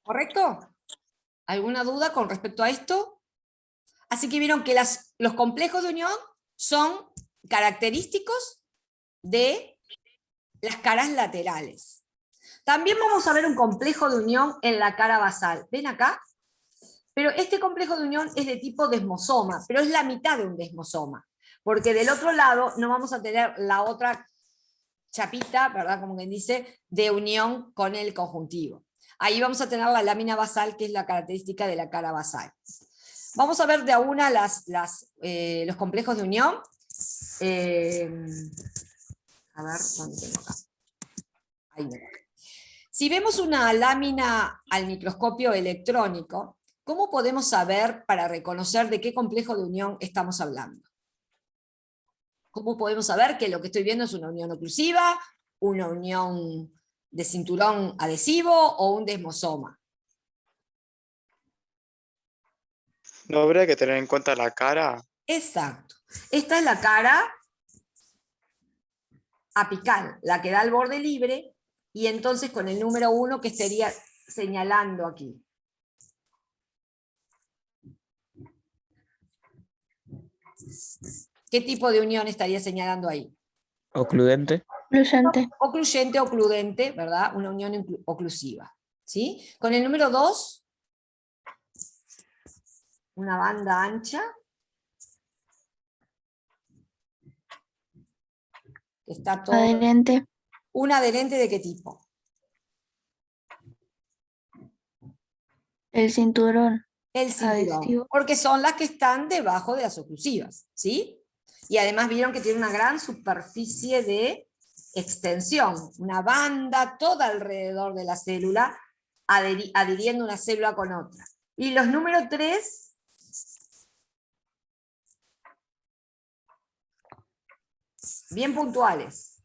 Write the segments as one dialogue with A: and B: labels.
A: ¿Correcto? ¿Alguna duda con respecto a esto? Así que vieron que los complejos de unión son característicos de las caras laterales. También vamos a ver un complejo de unión en la cara basal. ¿Ven acá? Pero este complejo de unión es de tipo desmosoma, pero es la mitad de un desmosoma, porque del otro lado no vamos a tener la otra chapita, ¿verdad? Como quien dice, de unión con el conjuntivo. Ahí vamos a tener la lámina basal, que es la característica de la cara basal. Vamos a ver de a una los complejos de unión. A ver, ¿dónde tengo acá? Ahí me voy. Si vemos una lámina al microscopio electrónico, ¿cómo podemos saber para reconocer de qué complejo de unión estamos hablando? ¿Cómo podemos saber que lo que estoy viendo es una unión oclusiva, una unión de cinturón adhesivo o un desmosoma?
B: ¿No habría que tener en cuenta la cara?
A: Exacto. Esta es la cara apical, la que da el borde libre, y entonces con el número 1 que estaría señalando aquí. ¿Qué tipo de unión estaría señalando ahí?
C: Ocludente.
D: Ocluyente.
A: Ocluyente, ocludente, ¿verdad? Una unión oclusiva. ¿Sí? Con el número 2, una banda ancha. Está todo.
D: Adherente.
A: ¿Un adherente de qué tipo?
D: El cinturón.
A: El cinturón.
D: Adhesivo.
A: Porque son las que están debajo de las oclusivas. ¿Sí? Y además vieron que tiene una gran superficie de extensión. Una banda toda alrededor de la célula, adhiriendo una célula con otra. Y los números 3... bien puntuales.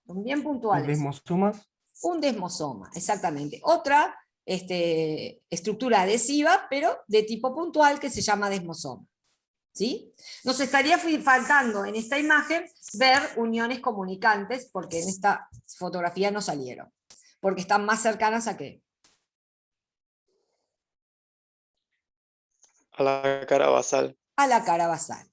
A: Son bien puntuales.
E: ¿Desmosomas?
A: Un desmosoma, exactamente. Otra estructura adhesiva, pero de tipo puntual, que se llama desmosoma. ¿Sí? Nos estaría faltando en esta imagen ver uniones comunicantes, porque en esta fotografía no salieron. Porque están más cercanas a ¿qué?
B: A la cara basal.
A: A la cara basal.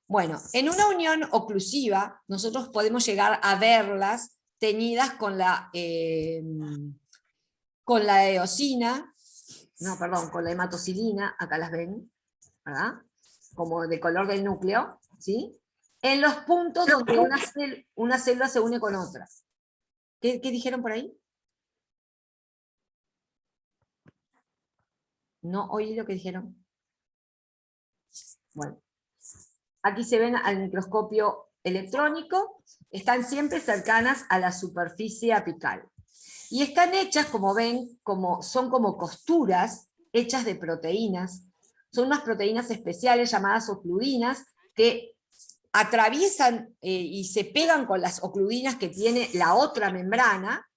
A: Bueno, en una unión oclusiva, nosotros podemos llegar a verlas teñidas con la eosina, no, perdón, con la hematocilina, acá las ven, ¿verdad? Como de color del núcleo, ¿sí? En los puntos donde una célula se une con otra. ¿Qué dijeron por ahí? No oí lo que dijeron. Bueno, aquí se ven al microscopio electrónico, están siempre cercanas a la superficie apical. Y están hechas, como ven, son como costuras hechas de proteínas. Son unas proteínas especiales llamadas ocludinas que atraviesan y se pegan con las ocludinas que tiene la otra membrana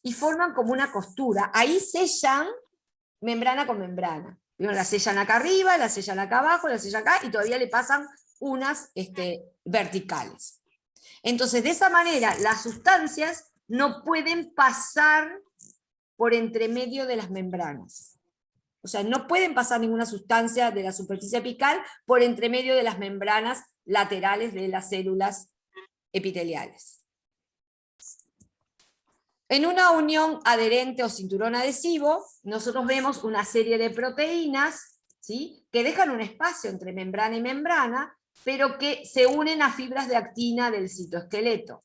A: y forman como una costura. Ahí sellan membrana con membrana. La sellan acá arriba, la sellan acá abajo, la sellan acá y todavía le pasan unas verticales. Entonces, de esa manera, las sustancias no pueden pasar por entre medio de las membranas. O sea, no pueden pasar ninguna sustancia de la superficie apical por entre medio de las membranas laterales de las células epiteliales. En una unión adherente o cinturón adhesivo, nosotros vemos una serie de proteínas, ¿sí?, que dejan un espacio entre membrana y membrana, pero que se unen a fibras de actina del citoesqueleto.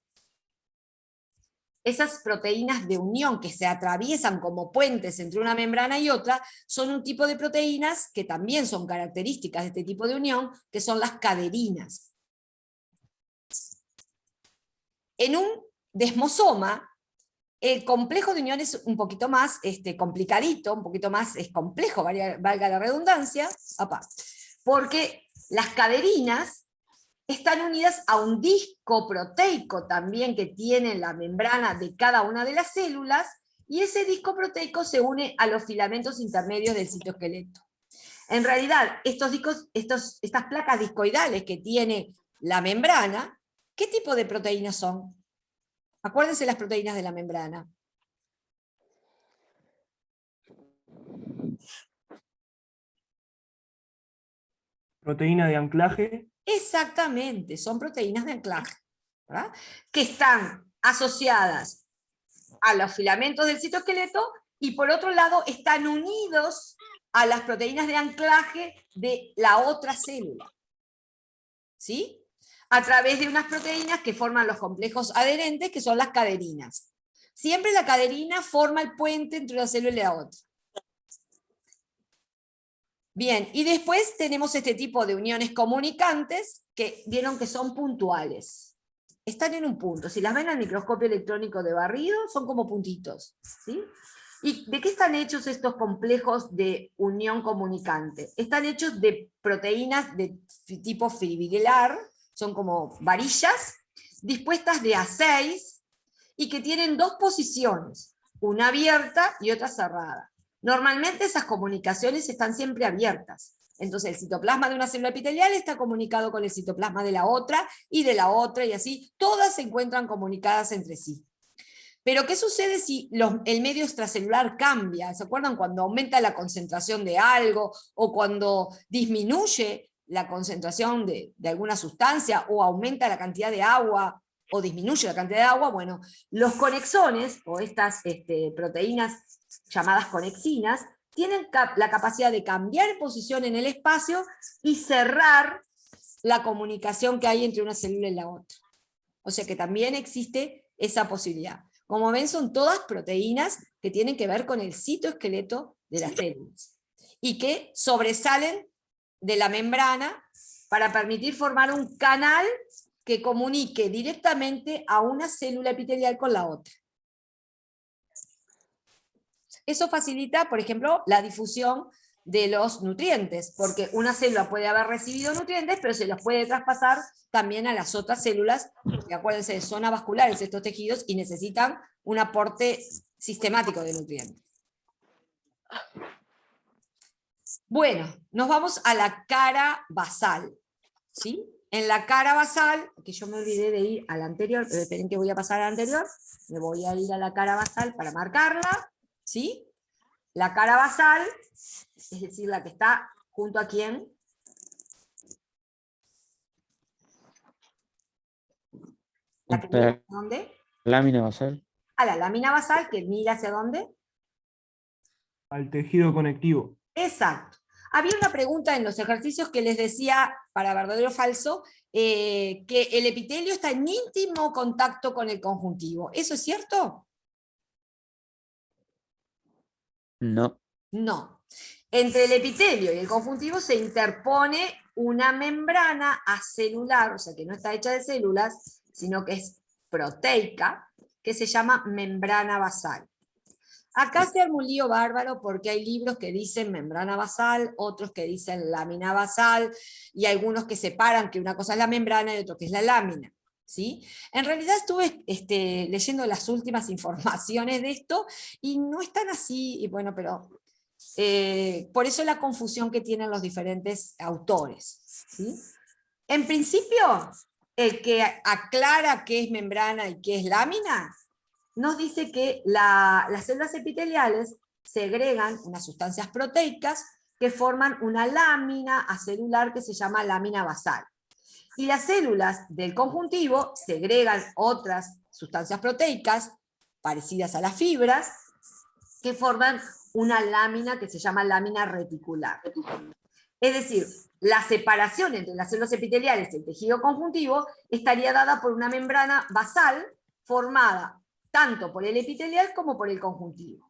A: Esas proteínas de unión que se atraviesan como puentes entre una membrana y otra, son un tipo de proteínas que también son características de este tipo de unión, que son las caderinas. En un desmosoma, el complejo de unión es un poquito más complicadito, un poquito más complejo, valga la redundancia, porque las caderinas están unidas a un disco proteico también que tiene la membrana de cada una de las células, y ese disco proteico se une a los filamentos intermedios del citoesqueleto. En realidad, estas placas discoidales que tiene la membrana, ¿qué tipo de proteínas son? Acuérdense las proteínas de la membrana.
C: Proteína de anclaje.
A: Exactamente, son proteínas de anclaje, ¿verdad? Que están asociadas a los filamentos del citoesqueleto y por otro lado están unidos a las proteínas de anclaje de la otra célula, ¿sí? A través de unas proteínas que forman los complejos adherentes, que son las caderinas. Siempre la caderina forma el puente entre una célula y la otra. Bien, y después tenemos este tipo de uniones comunicantes que vieron que son puntuales. Están en un punto. Si las ven al microscopio electrónico de barrido, son como puntitos, ¿sí? ¿Y de qué están hechos estos complejos de unión comunicante? Están hechos de proteínas de tipo fibrilar, son como varillas, dispuestas de A6, y que tienen dos posiciones, una abierta y otra cerrada. Normalmente esas comunicaciones están siempre abiertas. Entonces el citoplasma de una célula epitelial está comunicado con el citoplasma de la otra, y así, todas se encuentran comunicadas entre sí. Pero ¿qué sucede si el medio extracelular cambia? ¿Se acuerdan cuando aumenta la concentración de algo, o cuando disminuye la concentración de alguna sustancia, o aumenta la cantidad de agua, o disminuye la cantidad de agua? Bueno, los conexones, o estas proteínas llamadas conexinas, tienen la capacidad de cambiar posición en el espacio y cerrar la comunicación que hay entre una célula y la otra. O sea que también existe esa posibilidad. Como ven, son todas proteínas que tienen que ver con el citoesqueleto de las células, y que sobresalen de la membrana para permitir formar un canal que comunique directamente a una célula epitelial con la otra. Eso facilita, por ejemplo, la difusión de los nutrientes, porque una célula puede haber recibido nutrientes, pero se los puede traspasar también a las otras células, que acuérdense, son avasculares estos tejidos y necesitan un aporte sistemático de nutrientes. Bueno, nos vamos a la cara basal, ¿sí? En la cara basal, que yo me olvidé de ir a la anterior, pero esperen que voy a pasar a la anterior, me voy a ir a la cara basal para marcarla, ¿sí? La cara basal, es decir, la que está junto a quién. ¿La que mira hacia dónde?
D: Lámina basal.
A: A la lámina basal, que mira hacia dónde.
C: Al tejido conectivo.
A: Exacto. Había una pregunta en los ejercicios que les decía, para verdadero o falso, que el epitelio está en íntimo contacto con el conjuntivo. ¿Eso es cierto?
D: No.
A: No. Entre el epitelio y el conjuntivo se interpone una membrana acelular, o sea que no está hecha de células, sino que es proteica, que se llama membrana basal. Acá se arma un lío bárbaro porque hay libros que dicen membrana basal, otros que dicen lámina basal, y algunos que separan que una cosa es la membrana y otro que es la lámina, ¿sí? En realidad estuve leyendo las últimas informaciones de esto, y no están así, y bueno, pero por eso la confusión que tienen los diferentes autores, ¿sí? En principio, el que aclara qué es membrana y qué es lámina, nos dice que las células epiteliales segregan unas sustancias proteicas que forman una lámina acelular que se llama lámina basal. Y las células del conjuntivo segregan otras sustancias proteicas parecidas a las fibras que forman una lámina que se llama lámina reticular. Es decir, la separación entre las células epiteliales y el tejido conjuntivo estaría dada por una membrana basal formada tanto por el epitelial como por el conjuntivo.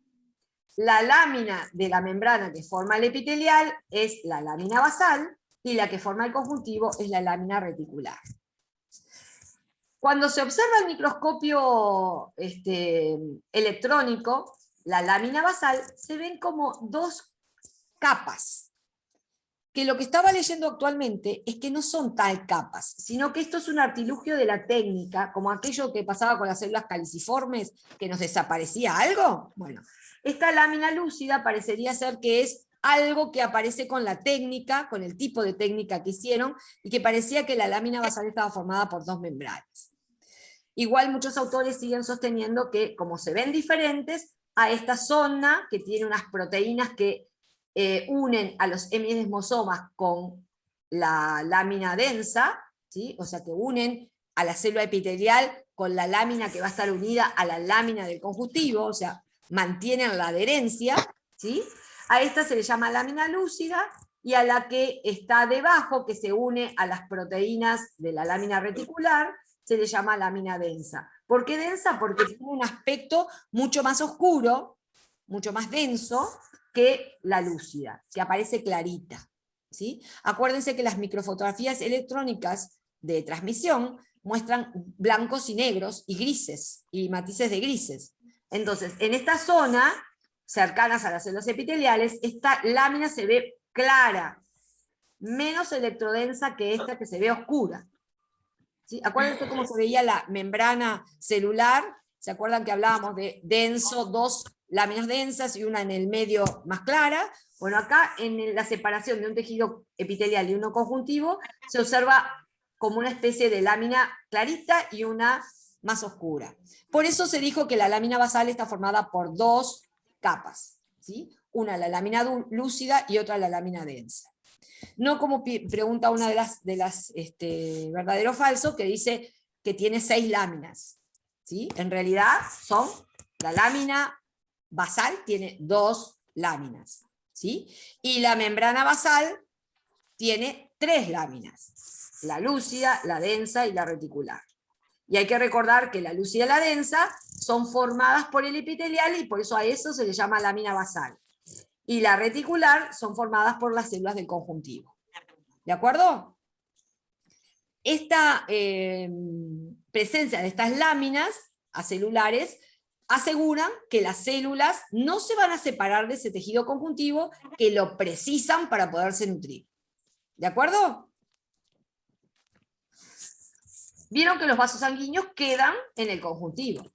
A: La lámina de la membrana que forma el epitelial es la lámina basal, y la que forma el conjuntivo es la lámina reticular. Cuando se observa el microscopio electrónico, la lámina basal, se ven como dos capas, que lo que estaba leyendo actualmente es que no son tal capas, sino que esto es un artilugio de la técnica, como aquello que pasaba con las células caliciformes, que nos desaparecía algo. Bueno, esta lámina lúcida parecería ser que es algo que aparece con la técnica, con el tipo de técnica que hicieron, y que parecía que la lámina basal estaba formada por dos membranas. Igual muchos autores siguen sosteniendo que, como se ven diferentes, a esta zona, que tiene unas proteínas que unen a los hemidesmosomas con la lámina densa, ¿sí? O sea que unen a la célula epitelial con la lámina que va a estar unida a la lámina del conjuntivo, o sea, mantienen la adherencia, ¿sí? A esta se le llama lámina lúcida, y a la que está debajo, que se une a las proteínas de la lámina reticular, se le llama lámina densa. ¿Por qué densa? Porque tiene un aspecto mucho más oscuro, mucho más denso, que la lúcida, que aparece clarita, ¿sí? Acuérdense que las microfotografías electrónicas de transmisión muestran blancos y negros, y grises, y matices de grises. Entonces, en esta zona, cercanas a las células epiteliales, esta lámina se ve clara, menos electrodensa que esta que se ve oscura. ¿Sí? Acuérdense cómo se veía la membrana celular. ¿Se acuerdan que hablábamos de denso, dos láminas densas y una en el medio más clara? Bueno, acá en la separación de un tejido epitelial y uno conjuntivo se observa como una especie de lámina clarita y una más oscura. Por eso se dijo que la lámina basal está formada por dos capas, ¿sí? Una la lámina lúcida y otra la lámina densa. No como pregunta una de las verdadero o falso, que dice que tiene 6 láminas, ¿sí? En realidad son, la lámina basal tiene 2 láminas, ¿sí? Y la membrana basal tiene 3 láminas, la lúcida, la densa y la reticular. Y hay que recordar que la lúcida y la densa son formadas por el epitelial, y por eso a eso se le llama lámina basal. Y la reticular son formadas por las células del conjuntivo. ¿De acuerdo? Esta presencia de estas láminas acelulares aseguran que las células no se van a separar de ese tejido conjuntivo, que lo precisan para poderse nutrir. ¿De acuerdo? Vieron que los vasos sanguíneos quedan en el conjuntivo,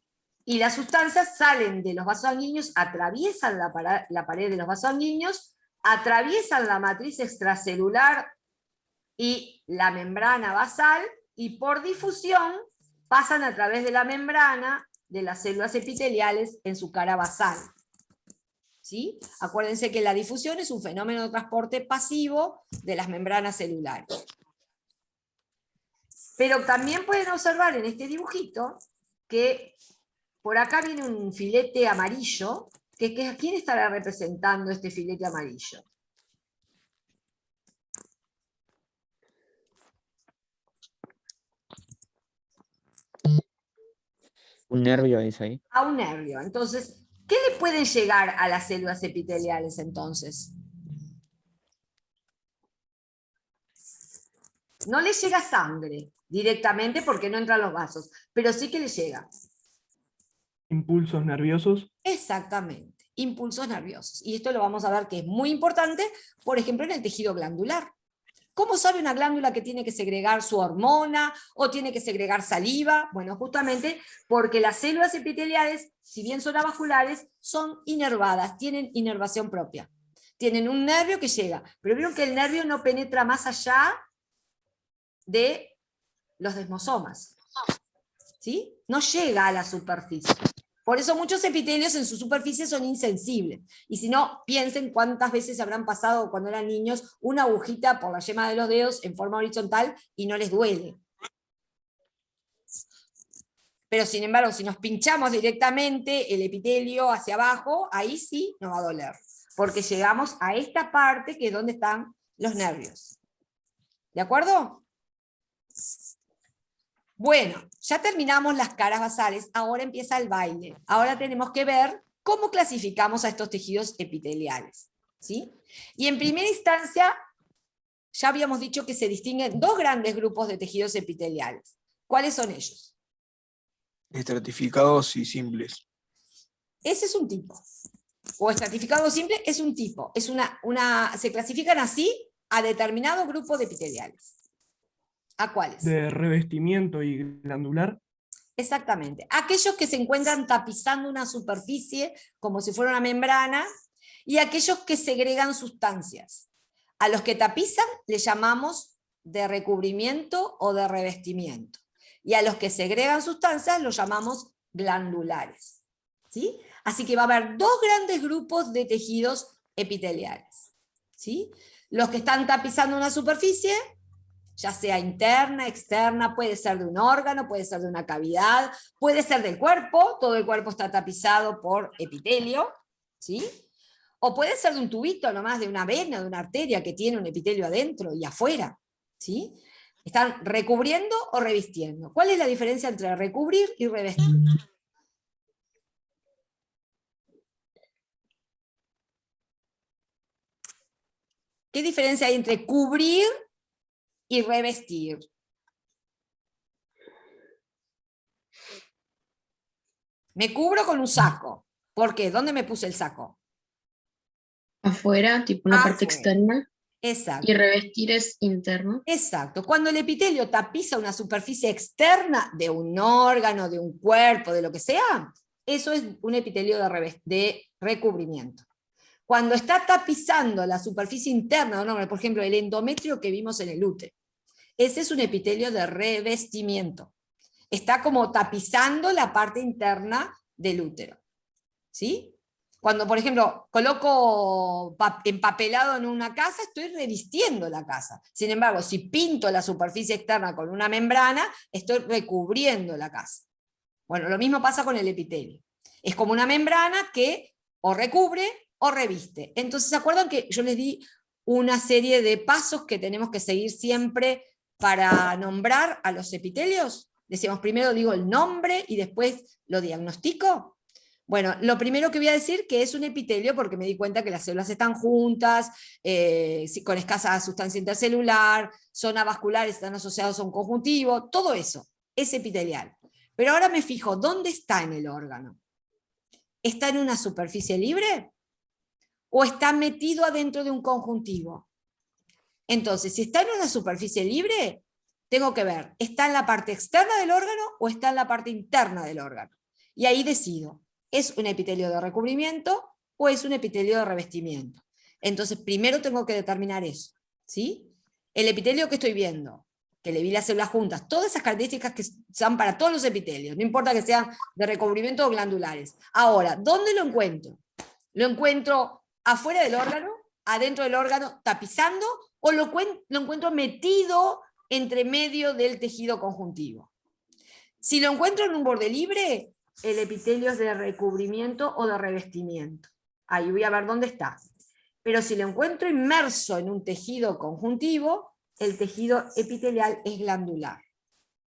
A: y las sustancias salen de los vasos sanguíneos, atraviesan la pared de los vasos sanguíneos, atraviesan la matriz extracelular y la membrana basal, y por difusión pasan a través de la membrana de las células epiteliales en su cara basal. ¿Sí? Acuérdense que la difusión es un fenómeno de transporte pasivo de las membranas celulares. Pero también pueden observar en este dibujito que por acá viene un filete amarillo, ¿quién estará representando este filete amarillo?
D: Un nervio dice ahí.
A: A un nervio. Entonces, ¿qué le pueden llegar a las células epiteliales entonces? No le llega sangre directamente porque no entran los vasos, pero sí que le llega.
C: Impulsos nerviosos.
A: Exactamente, impulsos nerviosos. Y esto lo vamos a ver que es muy importante, por ejemplo, en el tejido glandular. ¿Cómo sabe una glándula que tiene que segregar su hormona o tiene que segregar saliva? Bueno, justamente porque las células epiteliales, si bien son avasculares, son inervadas, tienen inervación propia. Tienen un nervio que llega, pero vieron que el nervio no penetra más allá de los desmosomas, ¿sí? No llega a la superficie. Por eso muchos epitelios en su superficie son insensibles. Y si no, piensen cuántas veces habrán pasado cuando eran niños una agujita por la yema de los dedos en forma horizontal y no les duele. Pero sin embargo, si nos pinchamos directamente el epitelio hacia abajo, ahí sí nos va a doler. Porque llegamos a esta parte que es donde están los nervios. ¿De acuerdo? Bueno, ya terminamos las caras basales, ahora empieza el baile. Ahora tenemos que ver cómo clasificamos a estos tejidos epiteliales, ¿sí? Y en primera instancia, ya habíamos dicho que se distinguen 2 grandes grupos de tejidos epiteliales. ¿Cuáles son ellos?
E: Estratificados y simples.
A: Ese es un tipo. O estratificado simple es un tipo. Es se clasifican así a determinado grupo de epiteliales. ¿A cuáles?
C: De revestimiento y glandular.
A: Exactamente. Aquellos que se encuentran tapizando una superficie como si fuera una membrana, y aquellos que segregan sustancias. A los que tapizan les llamamos de recubrimiento o de revestimiento. Y a los que segregan sustancias los llamamos glandulares. ¿Sí? Así que va a haber 2 grandes grupos de tejidos epiteliales. ¿Sí? Los que están tapizando una superficie, ya sea interna, externa, puede ser de un órgano, puede ser de una cavidad, puede ser del cuerpo, todo el cuerpo está tapizado por epitelio, ¿sí? O puede ser de un tubito nomás, de una vena, de una arteria que tiene un epitelio adentro y afuera, ¿sí? Están recubriendo o revistiendo. ¿Cuál es la diferencia entre recubrir y revestir? ¿Qué diferencia hay entre cubrir y revestir? Me cubro con un saco. ¿Por qué? ¿Dónde me puse el saco?
E: Afuera, tipo una parte
A: Afuera.
E: externa,
A: Exacto.
E: y revestir es interno.
A: Exacto. Cuando el epitelio tapiza una superficie externa de un órgano, de un cuerpo, de lo que sea, eso es un epitelio de recubrimiento. Cuando está tapizando la superficie interna de un órgano, por ejemplo, el endometrio que vimos en el útero, ese es un epitelio de revestimiento. Está como tapizando la parte interna del útero. ¿Sí? Cuando, por ejemplo, coloco empapelado en una casa, estoy revistiendo la casa. Sin embargo, si pinto la superficie externa con una membrana, estoy recubriendo la casa. Bueno, lo mismo pasa con el epitelio. Es como una membrana que o recubre o reviste. Entonces, ¿se acuerdan que yo les di una serie de pasos que tenemos que seguir siempre para nombrar a los epitelios? Decíamos, primero digo el nombre y después lo diagnostico. Bueno, lo primero que voy a decir que es un epitelio porque me di cuenta que las células están juntas, con escasa sustancia intercelular, son avasculares, están asociados a un conjuntivo, todo eso es epitelial. Pero ahora me fijo, ¿dónde está en el órgano? ¿Está en una superficie libre? ¿O está metido adentro de un conjuntivo? Entonces, si está en una superficie libre, tengo que ver, ¿está en la parte externa del órgano o está en la parte interna del órgano? Y ahí decido, ¿es un epitelio de recubrimiento o es un epitelio de revestimiento? Entonces, primero tengo que determinar eso, ¿sí? El epitelio que estoy viendo, que le vi las células juntas, todas esas características que son para todos los epitelios, no importa que sean de recubrimiento o glandulares. Ahora, ¿dónde lo encuentro? ¿Lo encuentro afuera del órgano, adentro del órgano, tapizando, o lo encuentro metido entre medio del tejido conjuntivo? Si lo encuentro en un borde libre, el epitelio es de recubrimiento o de revestimiento. Ahí voy a ver dónde está. Pero si lo encuentro inmerso en un tejido conjuntivo, el tejido epitelial es glandular.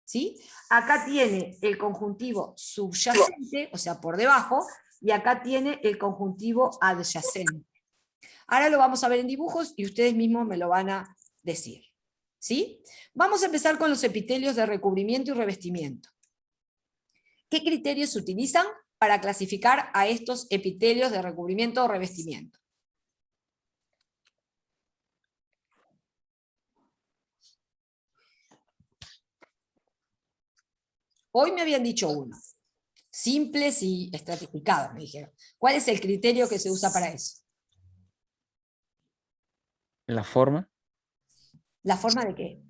A: ¿Sí? Acá tiene el conjuntivo subyacente, o sea, por debajo, y acá tiene el conjuntivo adyacente. Ahora lo vamos a ver en dibujos y ustedes mismos me lo van a decir. ¿Sí? Vamos a empezar con los epitelios de recubrimiento y revestimiento. ¿Qué criterios se utilizan para clasificar a estos epitelios de recubrimiento o revestimiento? Hoy me habían dicho uno. Simples y estratificados, me dijeron. ¿Cuál es el criterio que se usa para eso?
D: La forma
A: ¿La forma de qué?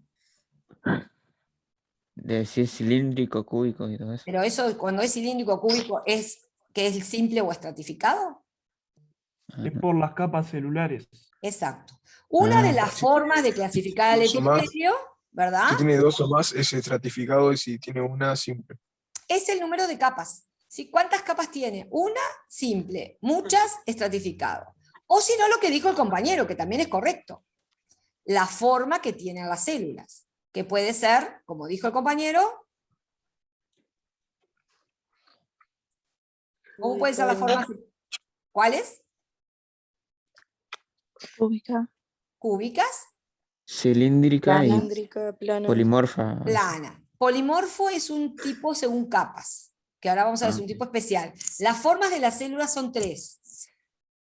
D: de si es cilíndrico, cúbico y todo eso.
A: Pero eso, cuando es cilíndrico cúbico, ¿es que es simple o estratificado?
C: Es
D: Ajá.
C: por las capas celulares.
A: Exacto. Una de
D: Ah.
A: las formas de clasificar al
F: dos o más.
A: epitelio, ¿verdad?
F: Si tiene dos o más es estratificado y si tiene una, simple.
A: Es el número de capas. ¿Sí? ¿Cuántas capas tiene? Una, simple. Muchas, estratificado. O si no, lo que dijo el compañero, que también es correcto. La forma que tienen las células. Que puede ser, como dijo el compañero, ¿cómo puede ser la forma? ¿Cuáles?
G: Cúbica,
A: Cúbicas.
D: Cilíndrica y
G: cilíndrica, plana.
D: polimorfa.
A: Plana. Polimorfo es un tipo según capas, que ahora vamos a ver, es un tipo especial. Las formas de las células son tres: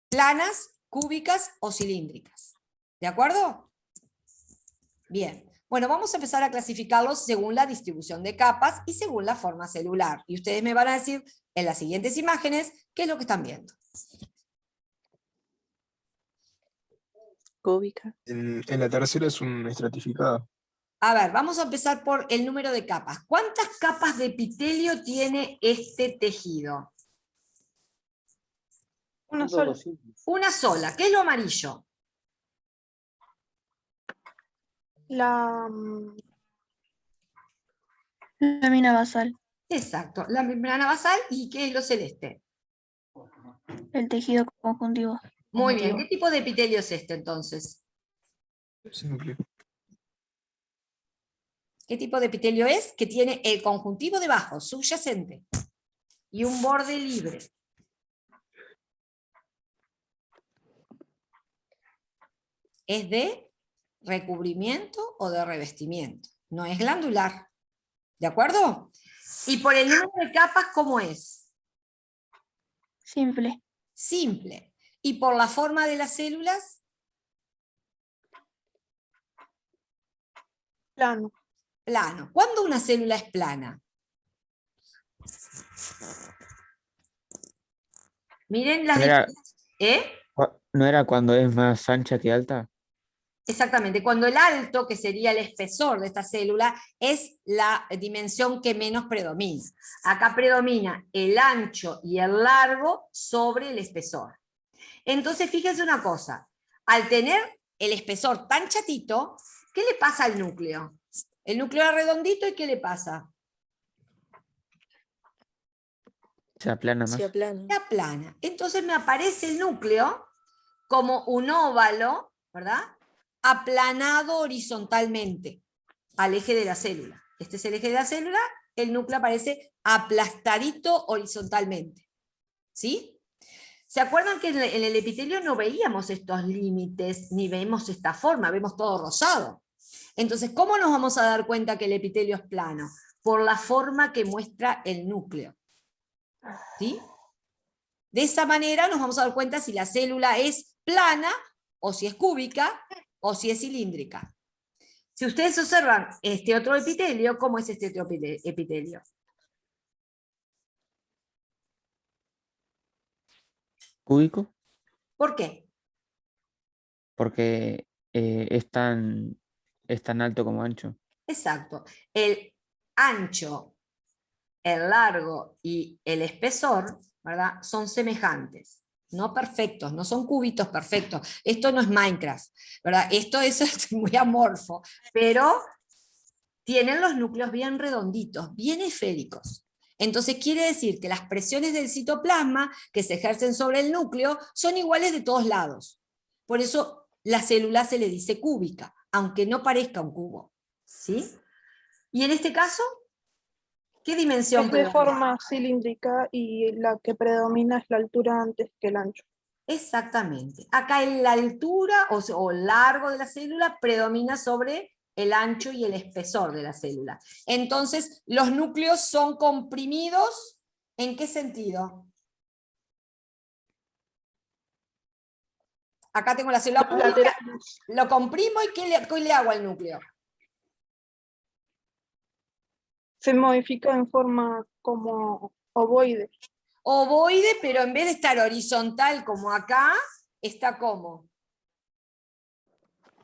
A: planas, cúbicas o cilíndricas. ¿De acuerdo? Bien. Bueno, vamos a empezar a clasificarlos según la distribución de capas y según la forma celular. Y ustedes me van a decir en las siguientes imágenes qué es lo que están viendo.
G: Cúbica,
F: En la tercera es una estratificada.
A: A ver, vamos a empezar por el número de capas. ¿Cuántas capas de epitelio tiene este tejido?
G: una sola.
A: Una sola. ¿Qué es lo amarillo?
G: La lámina basal,
A: Exacto, la membrana basal. ¿Y qué es lo celeste?
G: el tejido conjuntivo.
A: Muy bien, ¿qué tipo de epitelio es este entonces?
F: Simple.
A: ¿Qué tipo de epitelio es? Que tiene el conjuntivo debajo, subyacente, y un borde libre. Es de recubrimiento o de revestimiento, no es glandular. ¿De acuerdo? Y por el número de capas, ¿cómo es?
G: Simple,
A: Simple. ¿Y por la forma de las células?
G: plano,
A: Plano. ¿Cuándo una célula es plana? Miren las
D: ¿No era,
A: diferencias. ¿Eh?
D: ¿No era cuando es más ancha que alta?
A: Exactamente, cuando el alto, que sería el espesor de esta célula, es la dimensión que menos predomina. Acá predomina el ancho y el largo sobre el espesor. Entonces, fíjense una cosa, al tener el espesor tan chatito, ¿qué le pasa al núcleo? El núcleo es redondito, ¿y qué le pasa?
D: Se aplana más.
H: Se aplana.
A: Se aplana. Entonces me aparece el núcleo como un óvalo, ¿verdad? Aplanado horizontalmente al eje de la célula. Este es el eje de la célula, el núcleo aparece aplastadito horizontalmente. ¿Sí? ¿Se acuerdan que en el epitelio no veíamos estos límites, ni vemos esta forma, vemos todo rosado? Entonces, ¿cómo nos vamos a dar cuenta que el epitelio es plano? Por la forma que muestra el núcleo. ¿Sí? De esa manera nos vamos a dar cuenta si la célula es plana, o si es cúbica, o si es cilíndrica. Si ustedes observan este otro epitelio, ¿cómo es este otro epitelio?
D: ¿Cúbico?
A: ¿Por qué?
D: Porque es tan alto como ancho.
A: Exacto. El ancho, el largo y el espesor, ¿verdad? Son semejantes, no perfectos, no son cubitos perfectos. Esto no es Minecraft, ¿verdad? Esto es muy amorfo, pero tienen los núcleos bien redonditos, bien esféricos. Entonces quiere decir que las presiones del citoplasma que se ejercen sobre el núcleo son iguales de todos lados. Por eso la célula se le dice cúbica, aunque no parezca un cubo. ¿Sí? Y en este caso, ¿qué dimensión
G: es de
A: predomina?
G: forma cilíndrica y la que predomina es la altura antes que el ancho.
A: Exactamente. Acá en la altura o largo de la célula predomina sobre el ancho y el espesor de la célula. Entonces, los núcleos son comprimidos, ¿en qué sentido? Acá tengo la célula cúbica,
G: Laterales,
A: lo comprimo y ¿qué le hago al núcleo?
G: se modifica en forma como ovoide,
A: Ovoide, pero en vez de estar horizontal como acá, está como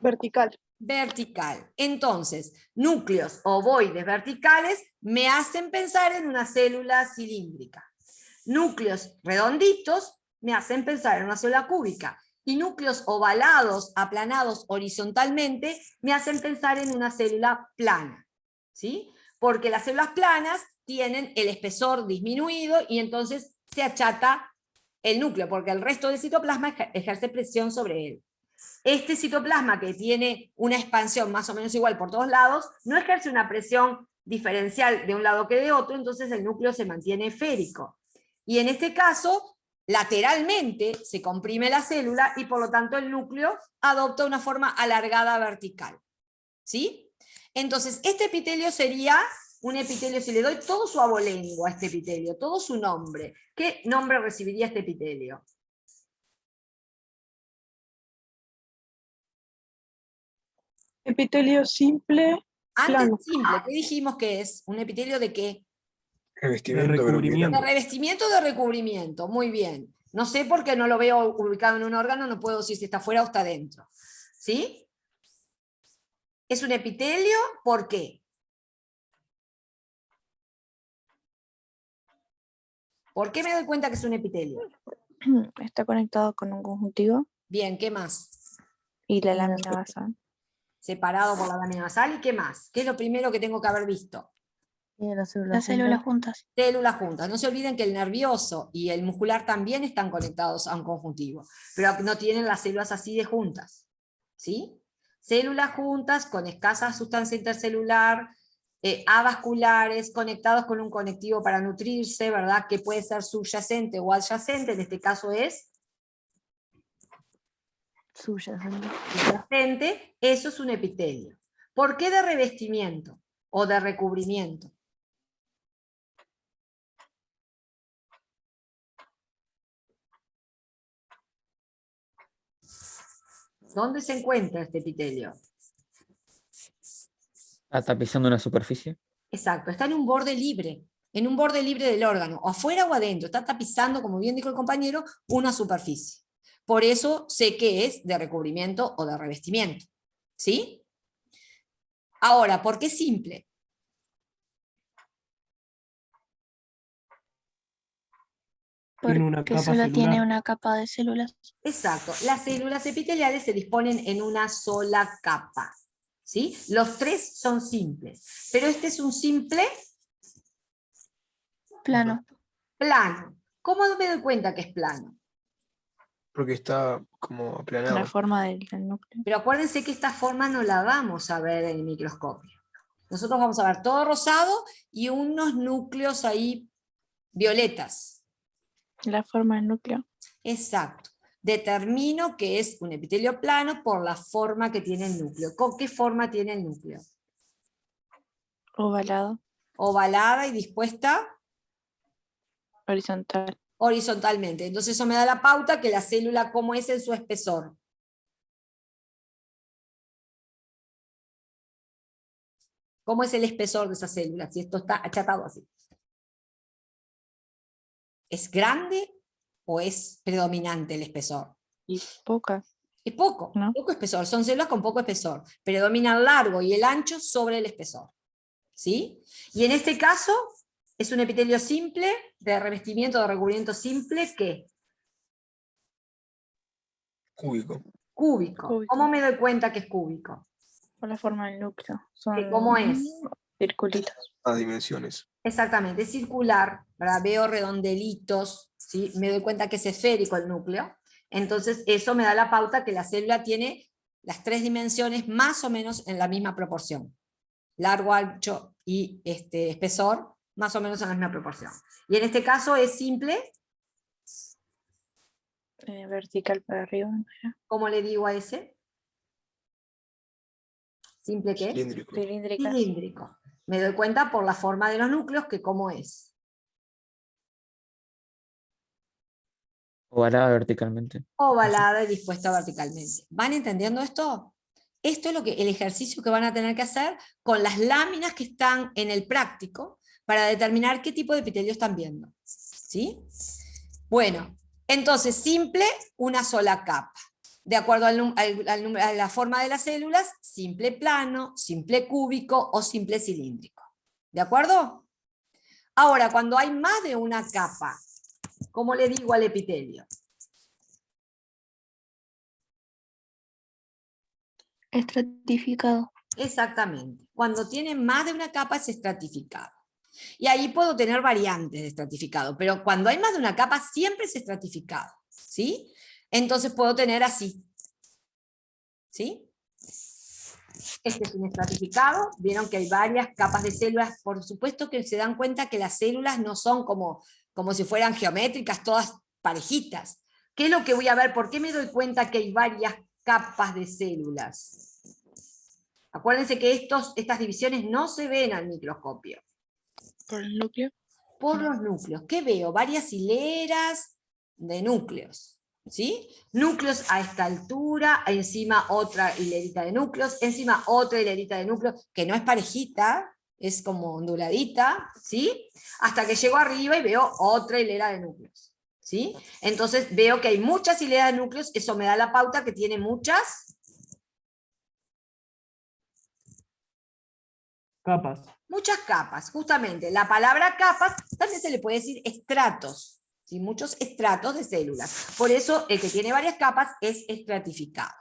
G: vertical.
A: vertical. Entonces, núcleos ovoides verticales me hacen pensar en una célula cilíndrica. Núcleos redonditos me hacen pensar en una célula cúbica. Y núcleos ovalados, aplanados horizontalmente, me hacen pensar en una célula plana. ¿Sí? Porque las células planas tienen el espesor disminuido y entonces se achata el núcleo, porque el resto del citoplasma ejerce presión sobre él. Este citoplasma, que tiene una expansión más o menos igual por todos lados, no ejerce una presión diferencial de un lado que de otro, entonces el núcleo se mantiene esférico. Y en este caso, lateralmente se comprime la célula y por lo tanto el núcleo adopta una forma alargada vertical. ¿Sí? Entonces, este epitelio sería un epitelio, si le doy todo su abolengo a este epitelio, todo su nombre, ¿qué nombre recibiría este epitelio?
G: Epitelio simple,
A: Antes
G: plano.
A: simple, ¿qué dijimos que es? ¿Un epitelio de qué?
F: Revestimiento,
C: De
F: creo que era.
C: recubrimiento.
A: De revestimiento o de recubrimiento, muy bien. No sé por qué no lo veo ubicado en un órgano, no puedo decir si está fuera o está dentro. ¿Sí? ¿Es un epitelio? ¿Por qué? ¿Por qué me doy cuenta que es un epitelio?
I: Está conectado con un conjuntivo
A: Bien, ¿qué más?
I: y la lámina basal.
A: separado por la lámina basal. ¿Y qué más? ¿Qué es lo primero que tengo que haber visto?
H: Las
I: Las células juntas.
A: Células juntas. No se olviden que el nervioso y el muscular también están conectados a un conjuntivo, pero no tienen las células así de juntas. ¿Sí? Células juntas con escasa sustancia intercelular, avasculares, conectados con un conectivo para nutrirse, ¿verdad? Que puede ser subyacente o adyacente, en este caso es subyacente. Eso es un epitelio. ¿Por qué de revestimiento o de recubrimiento? ¿Dónde se encuentra este epitelio?
D: ¿Está tapizando una superficie?
A: Exacto, está en un borde libre del órgano, o afuera o adentro, está tapizando, como bien dijo el compañero, una superficie. Por eso sé que es de recubrimiento o de revestimiento. ¿Sí? Ahora, ¿por qué simple?
C: Tiene una
I: Porque
C: capa
I: solo tiene
C: celular.
I: una capa de células.
A: Exacto, las células epiteliales se disponen en una sola capa. ¿Sí? Los tres son simples, pero este es un simple
I: Plano.
A: plano. ¿Cómo me doy cuenta que es plano?
F: Porque está como aplanado.
I: La forma del núcleo.
A: Pero acuérdense que esta forma no la vamos a ver en el microscopio. Nosotros vamos a ver todo rosado y unos núcleos ahí violetas.
I: La forma del núcleo.
A: Exacto. Determino que es un epitelio plano por la forma que tiene el núcleo. ¿Con qué forma tiene el núcleo?
I: Ovalado.
A: Ovalada y dispuesta
I: Horizontal.
A: horizontalmente. Entonces eso me da la pauta que la célula, ¿cómo es en su espesor? ¿Cómo es el espesor de esa célula? Si esto está achatado así. ¿Es grande o es predominante el espesor?
I: Y poca.
A: Es poco,
I: ¿No?
A: poco espesor. Son células con poco espesor. Predomina el largo y el ancho sobre el espesor. ¿Sí? Y en este caso es un epitelio simple, de revestimiento, de recubrimiento simple, ¿qué?
F: Cúbico.
A: Cúbico.
I: Cúbico.
A: ¿Cómo me doy cuenta que es cúbico?
I: Por la forma del núcleo. Son
A: ¿Cómo es?
I: circulitos.
F: A dimensiones.
A: Exactamente, es circular, ¿verdad? Veo redondelitos, ¿sí? Me doy cuenta que es esférico el núcleo. Entonces eso me da la pauta que la célula tiene las tres dimensiones más o menos en la misma proporción. Largo, ancho y espesor, más o menos en la misma proporción. Y en este caso es simple,
I: Vertical para arriba.
A: ¿cómo le digo a ese? ¿Simple qué?
F: Cilíndrico.
I: Cilíndricas.
A: Cilíndrico. Me doy cuenta por la forma de los núcleos que cómo es.
D: Ovalada verticalmente.
A: Ovalada y dispuesta verticalmente. ¿Van entendiendo esto? Esto es el ejercicio que van a tener que hacer con las láminas que están en el práctico para determinar qué tipo de epitelio están viendo. ¿Sí? Bueno, entonces simple, una sola capa. De acuerdo a la forma de las células, simple plano, simple cúbico o simple cilíndrico. ¿De acuerdo? Ahora, cuando hay más de una capa, ¿cómo le digo al epitelio?
I: Estratificado.
A: Exactamente. Cuando tiene más de una capa es estratificado. Y ahí puedo tener variantes de estratificado, pero cuando hay más de una capa siempre es estratificado. ¿Sí? Entonces puedo tener así. ¿Sí? Este es un estratificado. Vieron que hay varias capas de células. Por supuesto que se dan cuenta que las células no son como si fueran geométricas, todas parejitas. ¿Qué es lo que voy a ver? ¿Por qué me doy cuenta que hay varias capas de células? Acuérdense que estas divisiones no se ven al microscopio.
I: Por el núcleo.
A: Por los núcleos. ¿Qué veo? Varias hileras de núcleos. ¿Sí? Núcleos a esta altura, encima otra hilerita de núcleos, encima otra hilerita de núcleos, que no es parejita, es como onduladita, ¿sí? Hasta que llego arriba y veo otra hilera de núcleos. ¿Sí? Entonces veo que hay muchas hileras de núcleos, eso me da la pauta que tiene muchas
C: Capas.
A: muchas capas, justamente. La palabra capas también se le puede decir estratos, ¿sí? Muchos estratos de células. Por eso el que tiene varias capas es estratificado.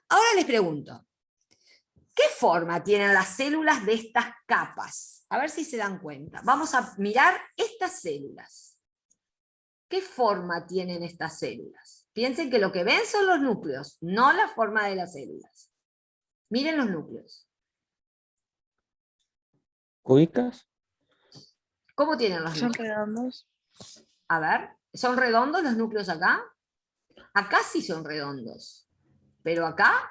A: Ahora les pregunto, ¿Qué forma tienen las células de estas capas? A ver si se dan cuenta. Vamos a mirar estas células. ¿Qué forma tienen estas células? Piensen que lo que ven son los núcleos, no la forma de las células. Miren los núcleos.
D: ¿Cúbicas?
A: ¿Cómo tienen los
I: Son
A: núcleos?
I: redondos.
A: A ver, ¿son redondos los núcleos acá? Acá sí son redondos. Pero acá,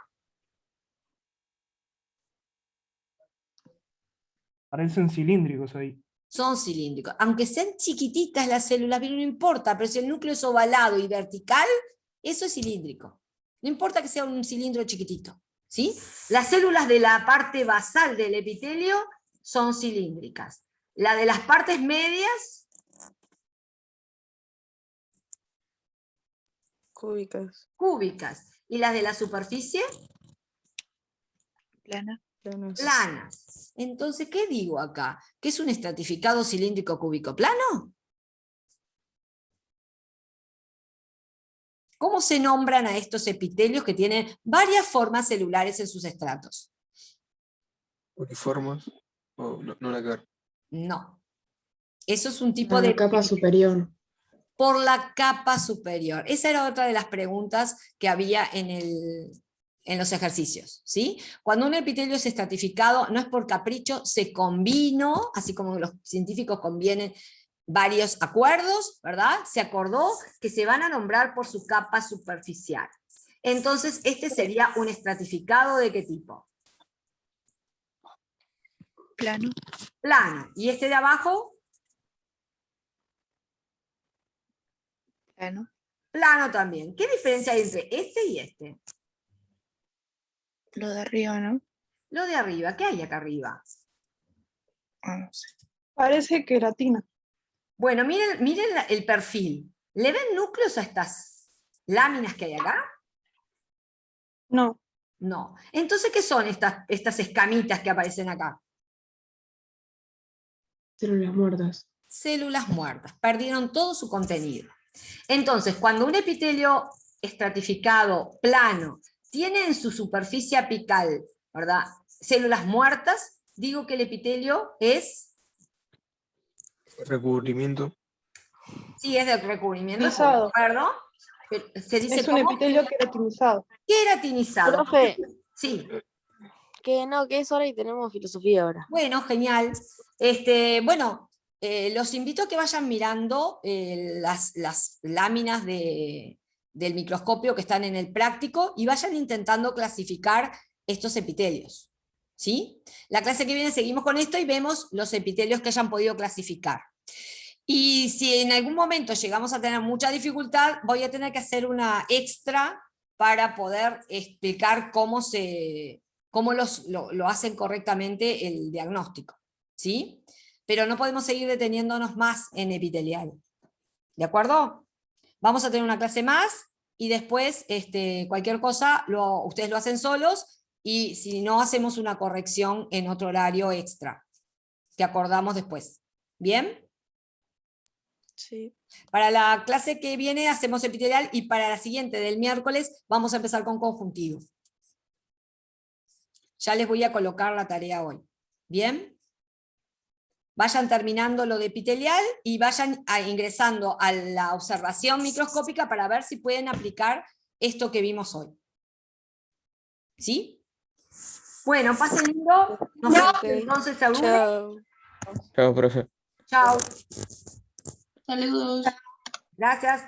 C: Parecen cilíndricos ahí.
A: son cilíndricos. Aunque sean chiquititas las células, pero no importa, pero si el núcleo es ovalado y vertical, eso es cilíndrico. No importa que sea un cilindro chiquitito, ¿sí? Las células de la parte basal del epitelio son cilíndricas. La de las partes medias,
I: Cúbicas.
A: cúbicas. Y las de la superficie,
I: Plana.
A: planas. Entonces, ¿qué digo acá? ¿Que es un estratificado cilíndrico cúbico plano? ¿Cómo se nombran a estos epitelios que tienen varias formas celulares en sus estratos?
F: Uniformes. O no, no la cara.
A: No. Eso es un tipo
E: La
A: de...
E: capa superior.
A: Por la capa superior. Esa era otra de las preguntas que había en los ejercicios, ¿sí? Cuando un epitelio es estratificado, no es por capricho, se combinó, así como los científicos convienen varios acuerdos, ¿verdad? Se acordó que se van a nombrar por su capa superficial. Entonces, este sería un estratificado ¿de qué tipo?
I: Plano.
A: Plano. ¿Y este de abajo?
I: Plano.
A: Plano también. ¿Qué diferencia hay entre este y este?
I: Lo de arriba, ¿no?
A: Lo de arriba, ¿qué hay acá arriba?
I: Ah, no sé.
G: Parece queratina.
A: Bueno, miren el perfil. ¿Le ven núcleos a estas láminas que hay acá?
G: No,
A: No. Entonces, ¿qué son estas escamitas que aparecen acá?
E: Células muertas.
A: Células muertas. Perdieron todo su contenido. Entonces, cuando un epitelio estratificado, plano, tiene en su superficie apical, ¿verdad?, células muertas, digo que el epitelio es...
F: Recubrimiento.
A: Sí, es de recubrimiento, estoy de
G: Rizado.
A: acuerdo. Pero se dice
G: es un
A: como
G: epitelio queratinizado.
A: queratinizado.
H: Profe,
A: Sí.
H: que no, que es hora y tenemos filosofía ahora.
A: Bueno, genial. Bueno, los invito a que vayan mirando las láminas del microscopio que están en el práctico y vayan intentando clasificar estos epitelios. ¿Sí? La clase que viene seguimos con esto y vemos los epitelios que hayan podido clasificar. Y si en algún momento llegamos a tener mucha dificultad, voy a tener que hacer una extra para poder explicar cómo lo hacen correctamente el diagnóstico, ¿sí? Pero no podemos seguir deteniéndonos más en epitelial. ¿De acuerdo? Vamos a tener una clase más y después cualquier cosa ustedes lo hacen solos y si no hacemos una corrección en otro horario extra que acordamos después. ¿Bien?
I: Sí.
A: Para la clase que viene hacemos epitelial y para la siguiente del miércoles vamos a empezar con conjuntivo. Ya les voy a colocar la tarea hoy. ¿Bien? Vayan terminando lo de epitelial y vayan ingresando a la observación microscópica para ver si pueden aplicar esto que vimos hoy. ¿Sí? Bueno, pasen lindo. Nos vemos entonces el lunes.
H: Chao.
D: Chao, profe.
A: Chao.
E: Saludos.
A: Gracias.